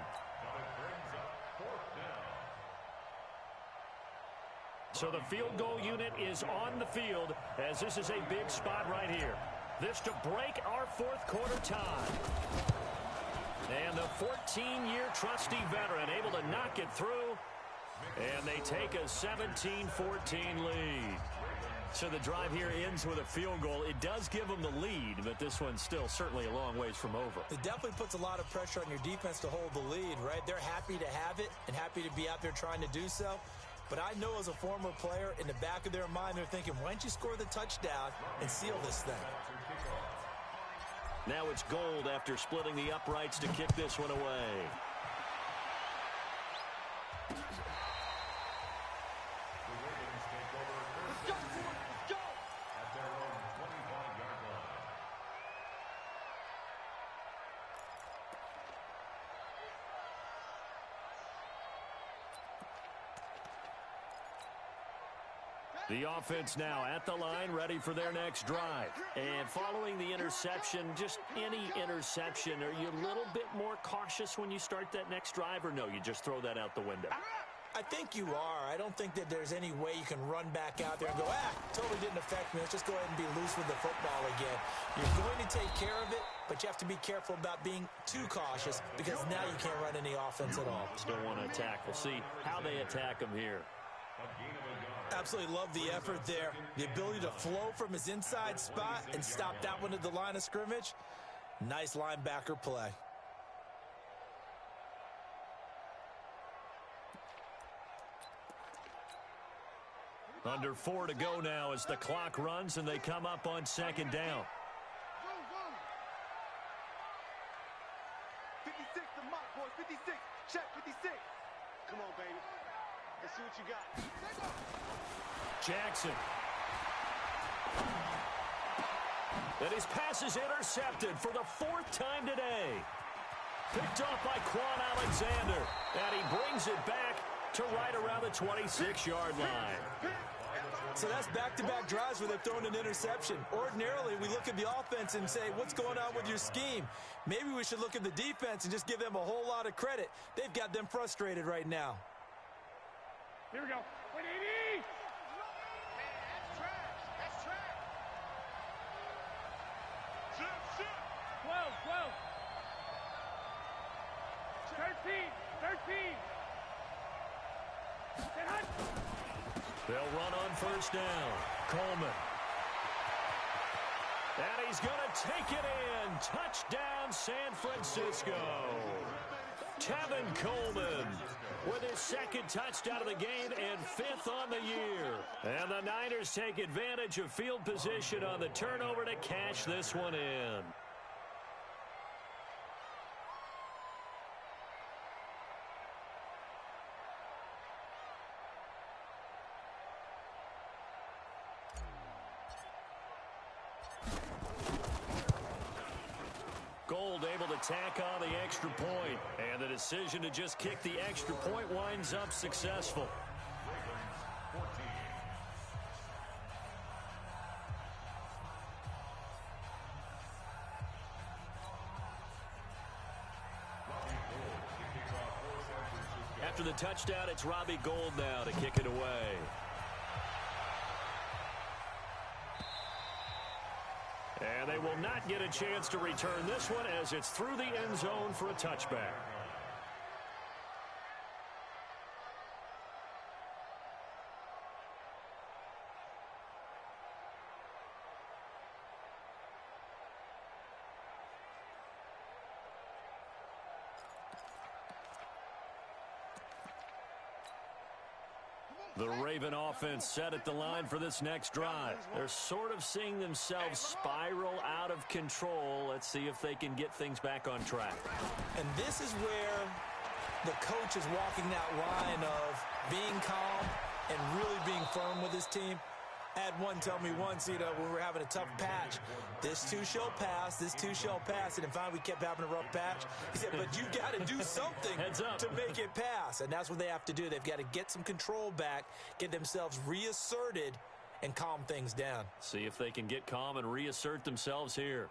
So the field goal unit is on the field as this is a big spot right here. This to break our 4th quarter tie. And the 14-year trusty veteran able to knock it through. And they take a 17-14 lead. So the drive here ends with a field goal. It does give them the lead, but this one's still certainly a long ways from over. It definitely puts a lot of pressure on your defense to hold the lead, right? They're happy to have it and happy to be out there trying to do so. But I know as a former player, in the back of their mind, they're thinking, why don't you score the touchdown and seal this thing? Now it's Gold after splitting the uprights to kick this one away. The offense now at the line, ready for their next drive. And following the interception, just any interception, are you a little bit more cautious when you start that next drive, or no, you just throw that out the window? I think you are. I don't think that there's any way you can run back out there and go, totally didn't affect me. Let's just go ahead and be loose with the football again. You're going to take care of it, but you have to be careful about being too cautious because now you can't run any offense at all. Still want to attack. We'll see how they attack them here. Absolutely love the effort there. The ability to flow from his inside spot and stop that one at the line of scrimmage. Nice linebacker play. Under 4 to go now as the clock runs and they come up on 2nd down. 56 to Mike, boys. 56. Check 56. Come on, baby. Let's see what you got. Jackson. And his pass is intercepted for the 4th time today. Picked off by Quan Alexander. And he brings it back to right around the 26-yard line. So that's back-to-back drives where they've thrown an interception. Ordinarily, we look at the offense and say, what's going on with your scheme? Maybe we should look at the defense and just give them a whole lot of credit. They've got them frustrated right now. Here we go. 180! That's trash. That's trash. 12. 13. They'll run on first down. Coleman. And he's going to take it in. Touchdown, San Francisco. Tevin Coleman with his second touchdown of the game and 5th on the year. And the Niners take advantage of field position on the turnover to cash this one in. Gold able to tack on the extra point, and the decision to just kick the extra point winds up successful. After the touchdown, it's Robbie Gould now to kick it away. And they will not get a chance to return this one as it's through the end zone for a touchback. The Raven offense set at the line for this next drive. They're sort of seeing themselves spiral out of control. Let's see if they can get things back on track. And this is where the coach is walking that line of being calm and really being firm with his team. I had one tell me once, when we were having a tough patch, this too shall pass, this too shall pass. And finally we kept having a rough patch. He said, but you got to do something to make it pass. And that's what they have to do. They've got to get some control back, get themselves reasserted, and calm things down. See if they can get calm and reassert themselves here.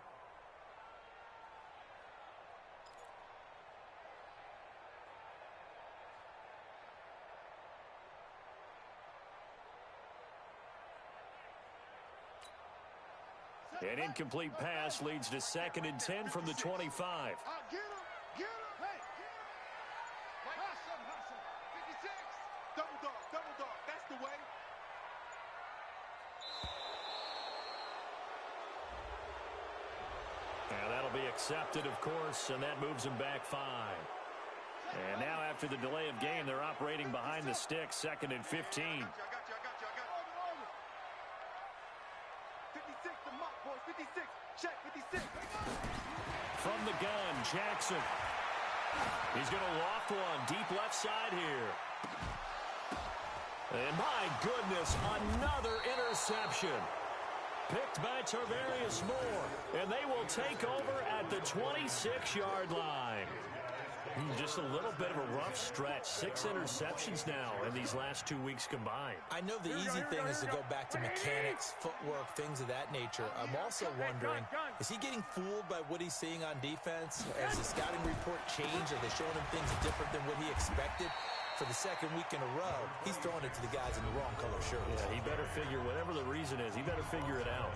An incomplete pass leads to 2nd and 10 from the 25. Get him! Get him! Hey! Hustle! 56! Double dog! That's the way! And that'll be accepted, of course, and that moves them back 5. And now after the delay of game, they're operating behind the sticks, 2nd and 15. I got you. 56, the mark, boys. 56. Check, 56. From the gun, Jackson. He's going to loft one deep left side here. And my goodness, another interception. Picked by Tarvarius Moore. And they will take over at the 26-yard line. Just a little bit of a rough stretch. 6 interceptions now in these last 2 weeks combined. I know the easy thing is to go back to mechanics, footwork, things of that nature. I'm also wondering, is he getting fooled by what he's seeing on defense? Has the scouting report changed? Are they showing him things different than what he expected? For the 2nd week in a row, he's throwing it to the guys in the wrong color shirts. Yeah, he better figure, whatever the reason is, he better figure it out.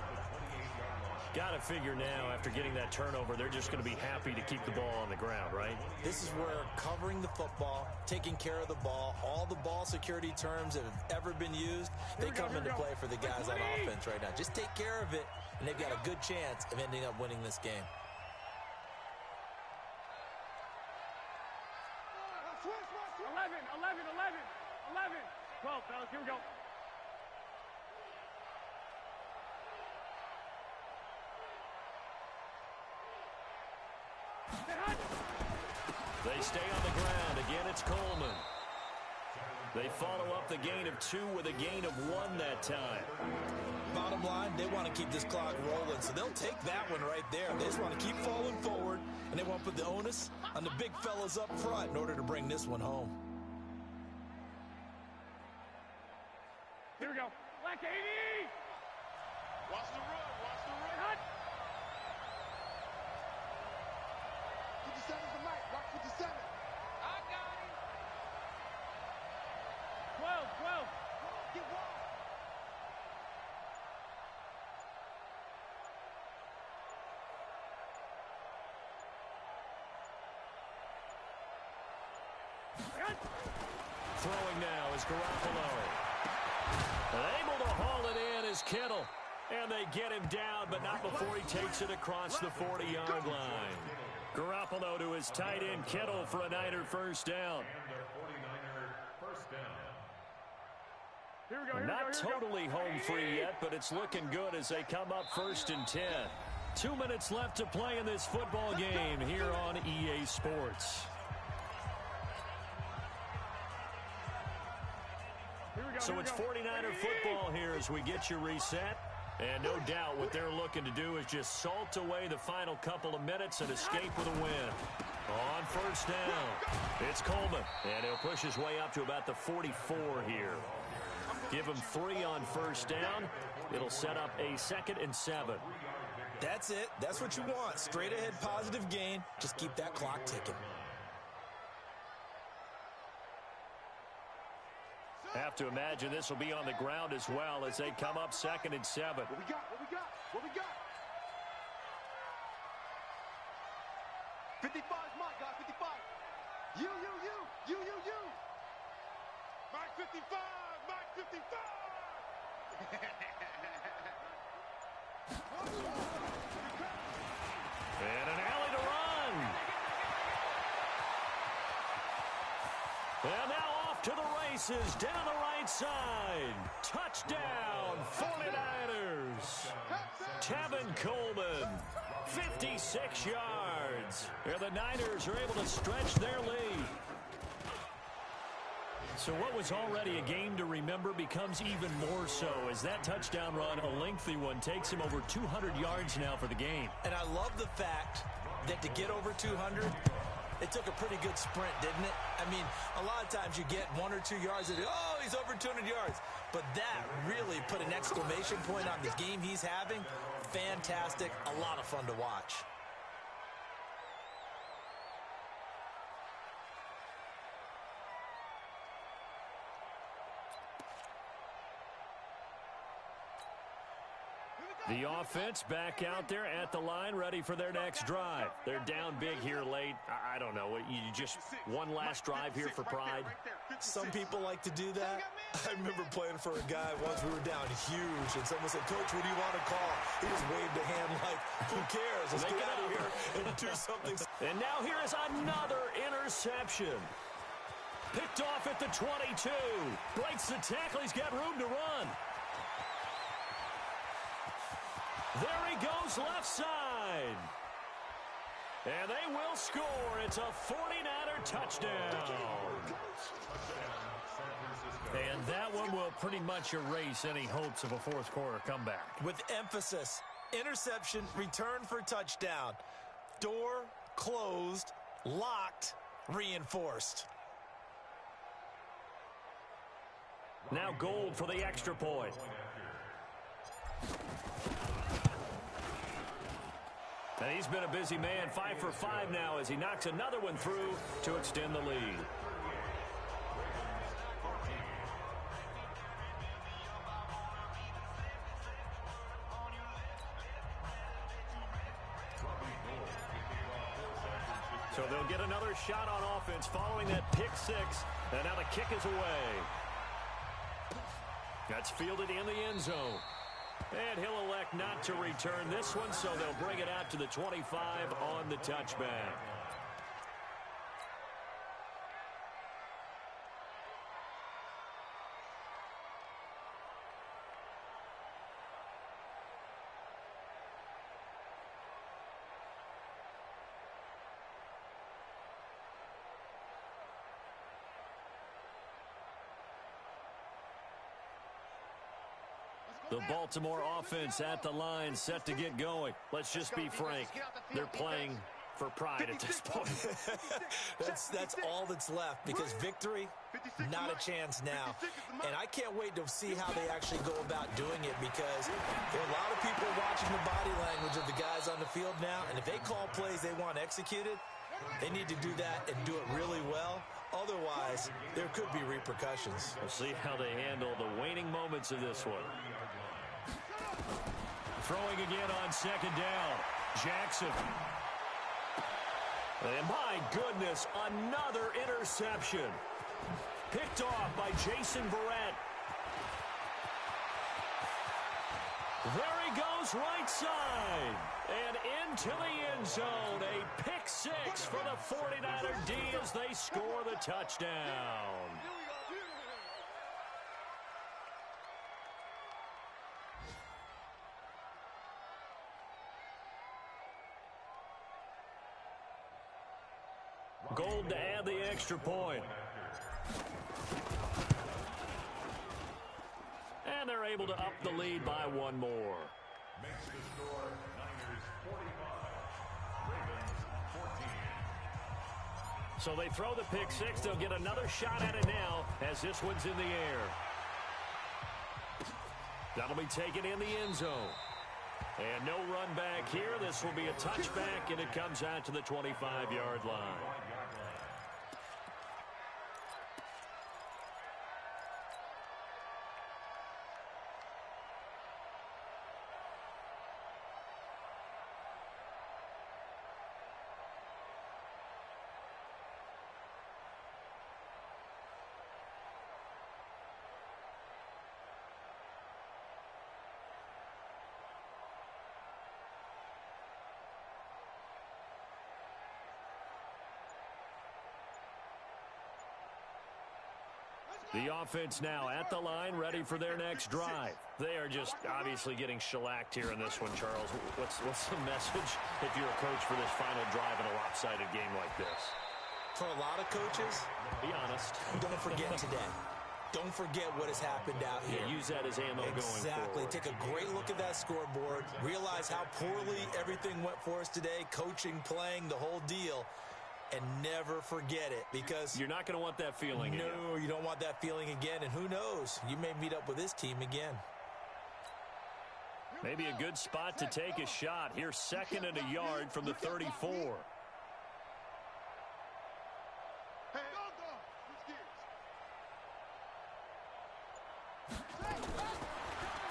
Got to figure now, after getting that turnover, they're just going to be happy to keep the ball on the ground, right? This is where covering the football, taking care of the ball, all the ball security terms that have ever been used, they come into play for the guys on offense right now. Just take care of it, and they've got a good chance of ending up winning this game. Switch. 11. 12, fellas, here we go. They stay on the ground. Again, it's Coleman. They follow up the gain of 2 with a gain of 1 that time. Bottom line, they want to keep this clock rolling, so they'll take that one right there. They just want to keep falling forward, and they want to put the onus on the big fellas up front in order to bring this one home. Here we go. Black 80! Watch the run. Hut! 57's the mic. Watch 57. I got him. 12. Get one. Throwing now is Garoppolo. Able to haul it in is Kittle. And they get him down, but not before he takes it across the 40-yard line. Garoppolo to his tight end, Kittle, for a Niner first down. Here we go, Not totally home free yet, but it's looking good as they come up 1st and 10. 2 minutes left to play in this football game here on EA Sports. So it's 49er football here as we get you reset. And no doubt what they're looking to do is just salt away the final couple of minutes and escape with a win. On first down, it's Coleman. And he'll push his way up to about the 44 here. Give him 3 on first down. It'll set up a 2nd and 7. That's it. That's what you want. Straight ahead positive gain. Just keep that clock ticking. Have to imagine this will be on the ground as well as they come up 2nd and 7. What we got? What we got? What we got? 55 is Mike, guys. 55. You. Mike 55. Mike 55. And an alley to run. And now off to the races down the right side. Touchdown, 49ers. Tevin Coleman, 56 yards. And the Niners are able to stretch their lead. So what was already a game to remember becomes even more so as that touchdown run, a lengthy one, takes him over 200 yards now for the game. And I love the fact that to get over 200, it took a pretty good sprint, didn't it? I mean, a lot of times you get 1 or 2 yards and, oh, he's over 200 yards. But that really put an exclamation point on the game he's having. Fantastic. A lot of fun to watch. The offense back out there at the line, ready for their next drive. They're down big here late. I don't know. You just one last drive here for pride. Some people like to do that. I remember playing for a guy once. We were down huge, and someone said, Coach, what do you want to call? He just waved a hand like, who cares? Let's get out of here and do something. And now here is another interception. Picked off at the 22. Breaks the tackle. He's got room to run. There he goes left side. And they will score. It's a 49er touchdown. And that one will pretty much erase any hopes of a fourth quarter comeback. With emphasis, interception, return for touchdown. Door closed, locked, reinforced. Now Gold for the extra point. And he's been a busy man, 5 for 5 now as he knocks another one through to extend the lead. So they'll get another shot on offense following that pick six. And now the kick is away. That's fielded in the end zone. And he'll elect not to return this one, so they'll bring it out to the 25 on the touchback. The Baltimore offense at the line, set to get going. Let's just be frank. They're playing for pride at this point. That's all that's left, because victory, not a chance now. And I can't wait to see how they actually go about doing it, because there are a lot of people watching the body language of the guys on the field now, and if they call plays they want executed, they need to do that and do it really well. Otherwise, there could be repercussions. We'll see how they handle the waning moments of this one. Throwing again on second down. Jackson. And my goodness, another interception. Picked off by Jason Verrett. There he goes right side. And into the end zone. A pick six for the 49er D as they score the touchdown. Gold to add the extra point. And they're able to up the lead by one more. Makes the score Niners 45, Ravens 14. So they throw the pick six. They'll get another shot at it now as this one's in the air. That'll be taken in the end zone. And no run back here. This will be a touchback, and it comes out to the 25-yard line. The offense now at the line, ready for their next drive. They are just obviously getting shellacked here in this one, Charles. What's the message if you're a coach for this final drive in a lopsided game like this? For a lot of coaches, be honest. Don't forget today. Don't forget what has happened out here. Yeah, use that as ammo going forward. Exactly. Take a great look at that scoreboard. Realize how poorly everything went for us today. Coaching, playing, the whole deal. And never forget it, because you're not going to want that feeling again. No, you don't want that feeling again. And who knows? You may meet up with this team again. Maybe a good spot to take a shot. Here's second and a yard from the 34.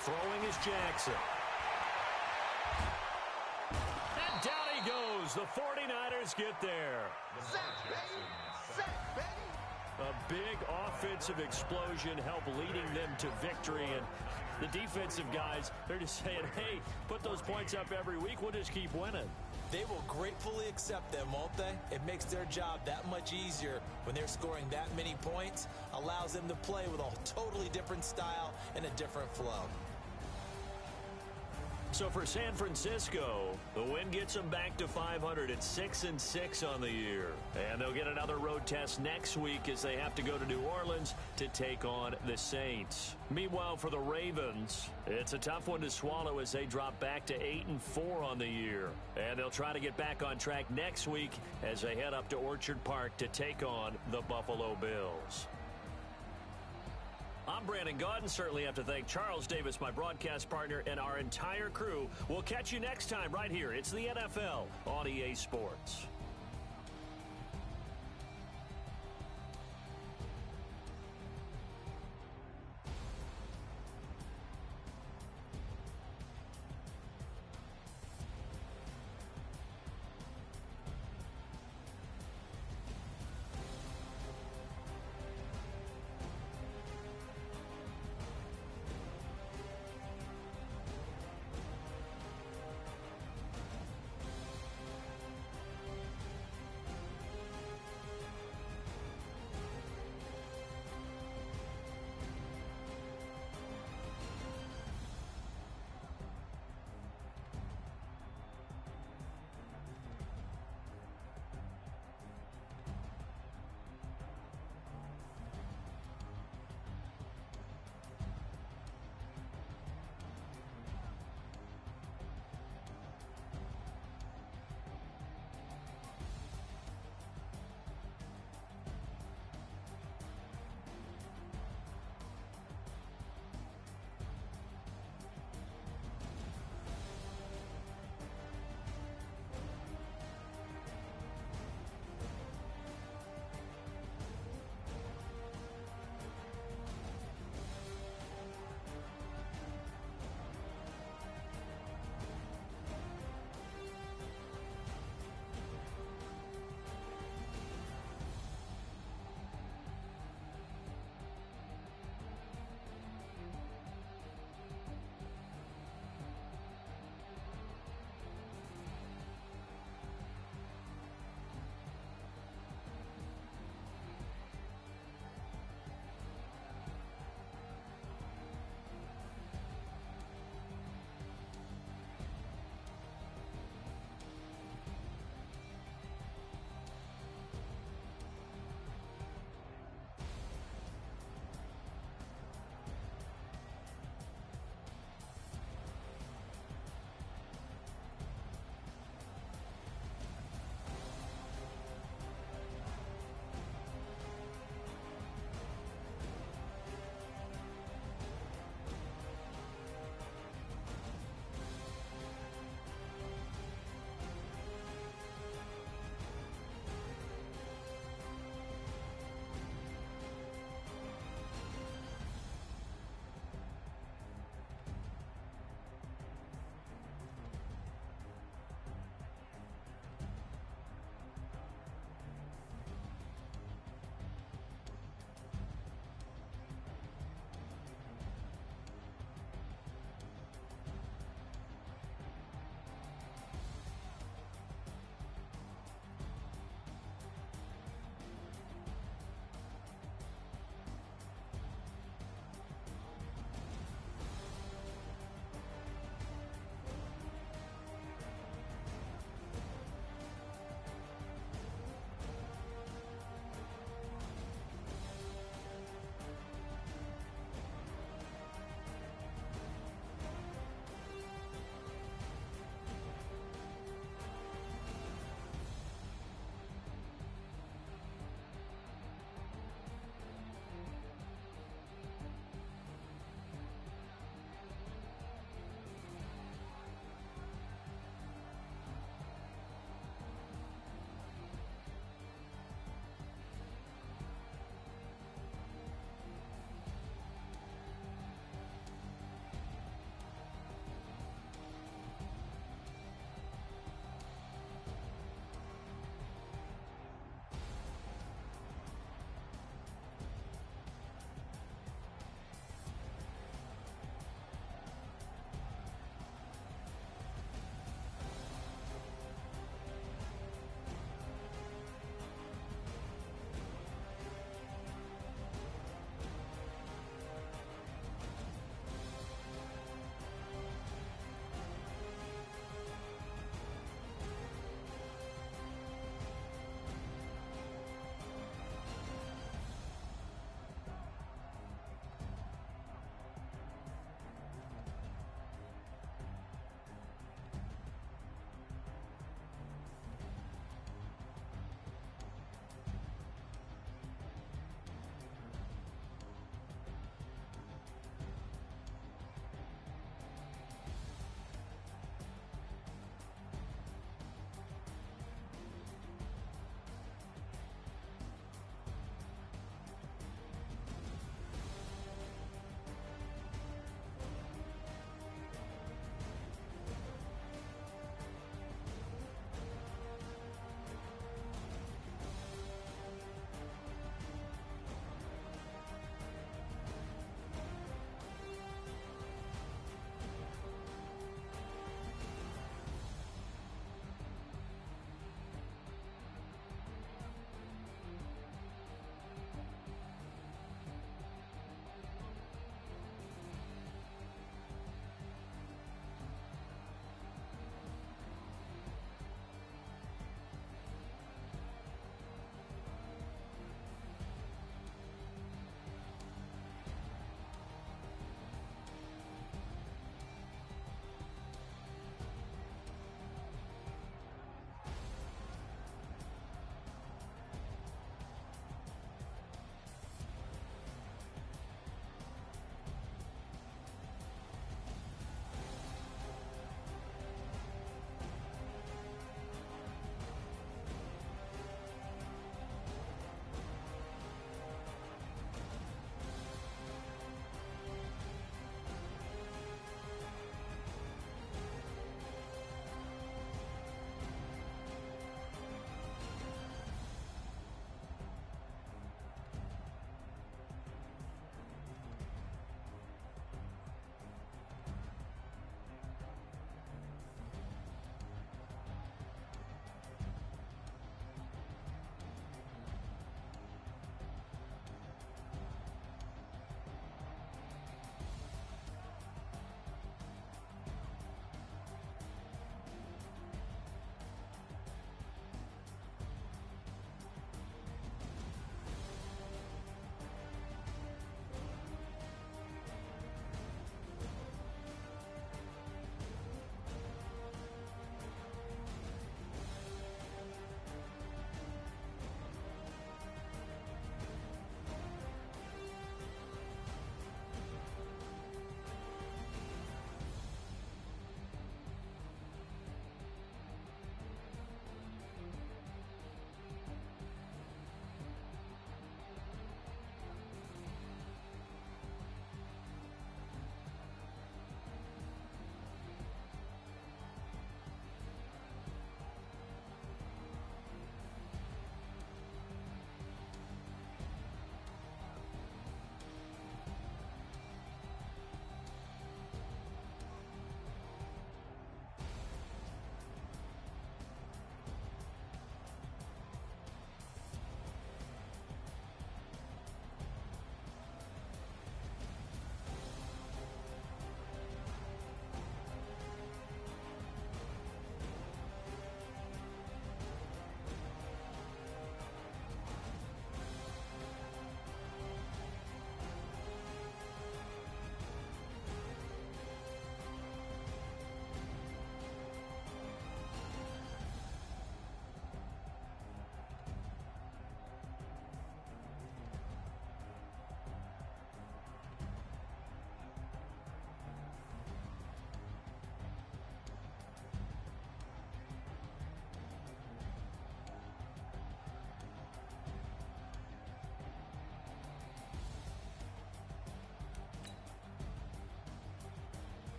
Throwing is Jackson. And down he goes. The 49ers get there. A big offensive explosion helped leading them to victory. And the defensive guys, they're just saying, hey, put those points up every week. We'll just keep winning. They will gratefully accept them, won't they? It makes their job that much easier when they're scoring that many points. Allows them to play with a totally different style and a different flow. So for San Francisco, the win gets them back to 500 at 6-6 on the year. And they'll get another road test next week as they have to go to New Orleans to take on the Saints. Meanwhile, for the Ravens, it's a tough one to swallow as they drop back to 8-4 on the year. And they'll try to get back on track next week as they head up to Orchard Park to take on the Buffalo Bills. I'm Brandon Gaudin. Certainly have to thank Charles Davis, my broadcast partner, and our entire crew. We'll catch you next time right here. It's the NFL on EA Sports.